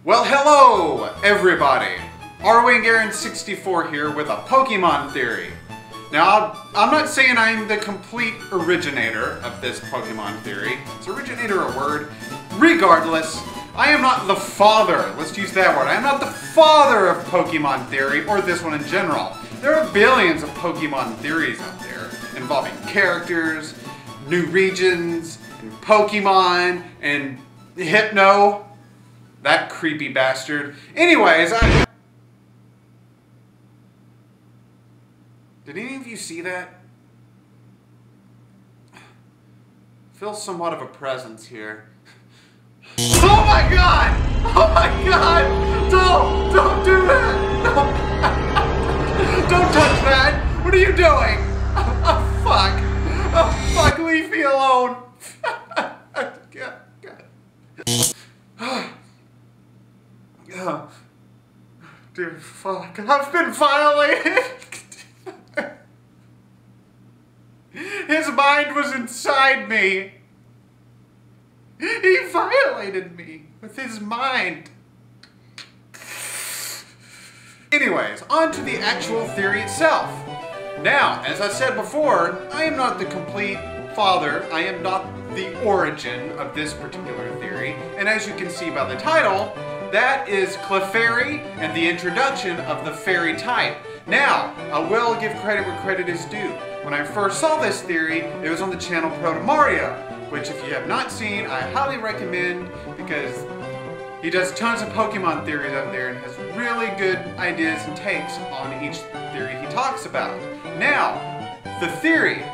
Well, hello, everybody. RWingAaron64 here with a Pokemon theory. Now, I'm not saying I'm the complete originator of this Pokemon theory. Is originator a word? Regardless, I am not the father, let's use that word. I am not the father of Pokemon theory, or this one in general. There are billions of Pokemon theories out there, involving characters, new regions, and Pokemon, and Hypno. That creepy bastard. Anyways, did any of you see that? Feel somewhat of a presence here. Oh my god! Oh my god! Don't do that! Don't touch that! What are you doing? Oh fuck! Oh fuck, leave me alone! Oh, dude, fuck. I've been violated! His mind was inside me! He violated me with his mind! Anyways, on to the actual theory itself. Now, as I said before, I am not the complete father, I am not the origin of this particular theory, and as you can see by the title, that is Clefairy and the introduction of the fairy type. Now, I will give credit where credit is due. When I first saw this theory, it was on the channel Proto Mario, which if you have not seen, I highly recommend because he does tons of Pokemon theories out there and has really good ideas and takes on each theory he talks about. Now, the theory,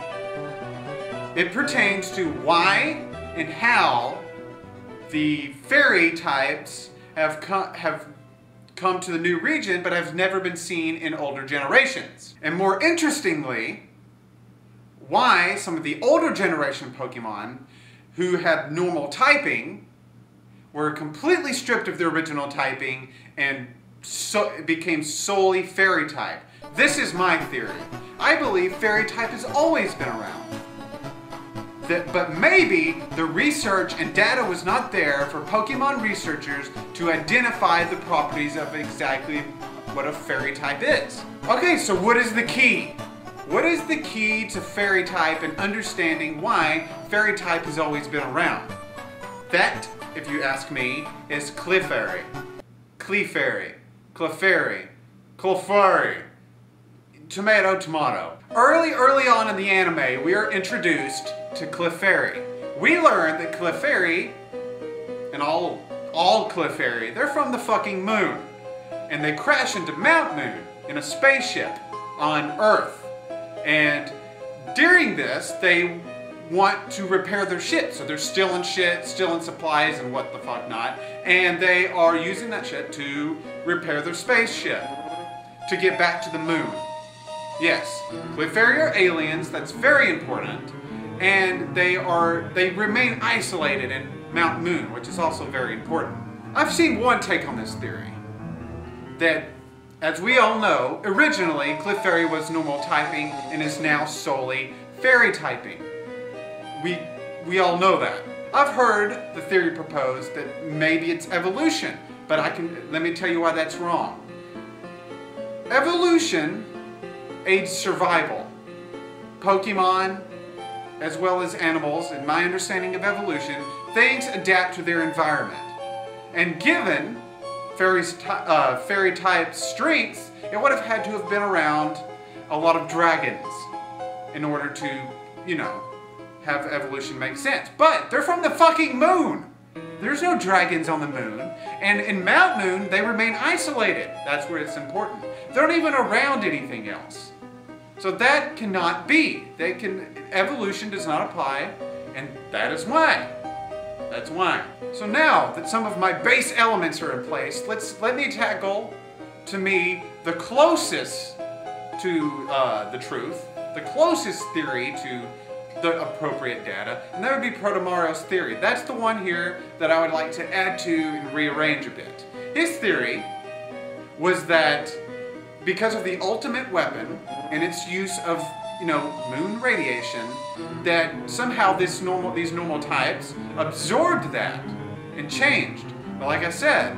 it pertains to why and how the fairy types have come to the new region, but have never been seen in older generations. And more interestingly, why some of the older generation Pokemon who had normal typing were completely stripped of their original typing and became solely fairy type. This is my theory. I believe fairy type has always been around. But maybe the research and data was not there for Pokemon researchers to identify the properties of exactly what a fairy type is. Okay, so what is the key? What is the key to fairy type and understanding why fairy type has always been around? That, if you ask me, is Clefairy. Clefairy. Clefairy. Clefairy. Tomato, tomato. Early on in the anime, we are introduced to Clefairy. We learn that Clefairy, and all Clefairy, they're from the fucking moon. And they crash into Mount Moon in a spaceship on Earth. And during this, they want to repair their shit. So they're stealing shit, stealing supplies and what the fuck not. And they are using that shit to repair their spaceship to get back to the moon. Yes, Clefairy are aliens, that's very important, and they remain isolated in Mount Moon, which is also very important. I've seen one take on this theory, that, as we all know, originally Clefairy was normal typing and is now solely fairy typing. We all know that. I've heard the theory proposed that maybe it's evolution, but let me tell you why that's wrong. Evolution aids survival. Pokemon, as well as animals, in my understanding of evolution, things adapt to their environment. And given fairy type's strengths, it would have had to have been around a lot of dragons in order to, you know, have evolution make sense. But they're from the fucking moon! There's no dragons on the moon, and in Mount Moon, they remain isolated. That's where it's important. They're not even around anything else. So that cannot be. Evolution does not apply, and that is why. That's why. So now that some of my base elements are in place, let me tackle, to me, the closest to the truth, the closest theory to the appropriate data, and that would be Proto Mario's theory. That's the one here that I would like to add to and rearrange a bit. His theory was that because of the ultimate weapon and its use of, you know, moon radiation, that somehow these normal types absorbed that and changed. But like I said,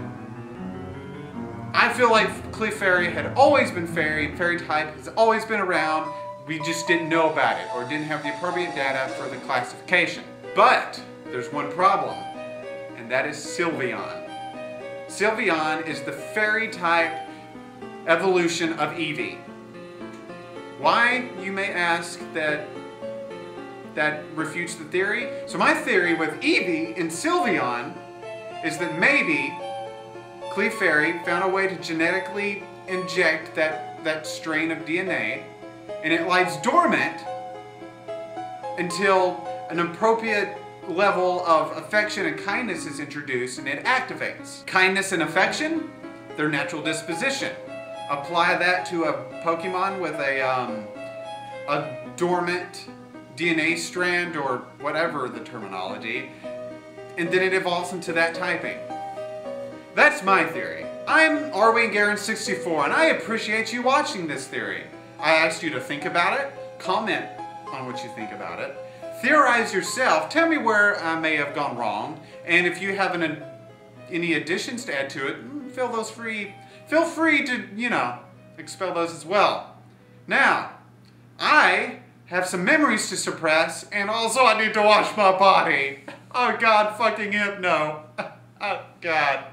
I feel like Clefairy had always been fairy type has always been around. We just didn't know about it or didn't have the appropriate data for the classification. But there's one problem, and that is Sylveon. Sylveon is the fairy type evolution of Eevee. Why, you may ask, that refutes the theory? So my theory with Eevee and Sylveon is that maybe Clefairy found a way to genetically inject that strain of DNA, and it lies dormant until an appropriate level of affection and kindness is introduced and it activates. Kindness and affection, their natural disposition. Apply that to a Pokemon with a dormant DNA strand or whatever the terminology, and then it evolves into that typing. That's my theory. I'm Arwing Garen64 and I appreciate you watching this theory. I asked you to think about it, comment on what you think about it, theorize yourself, tell me where I may have gone wrong, and if you have any additions to add to it, feel free to, you know, expel those as well. Now, I have some memories to suppress, and also I need to wash my body. Oh God, fucking him, no. Oh God.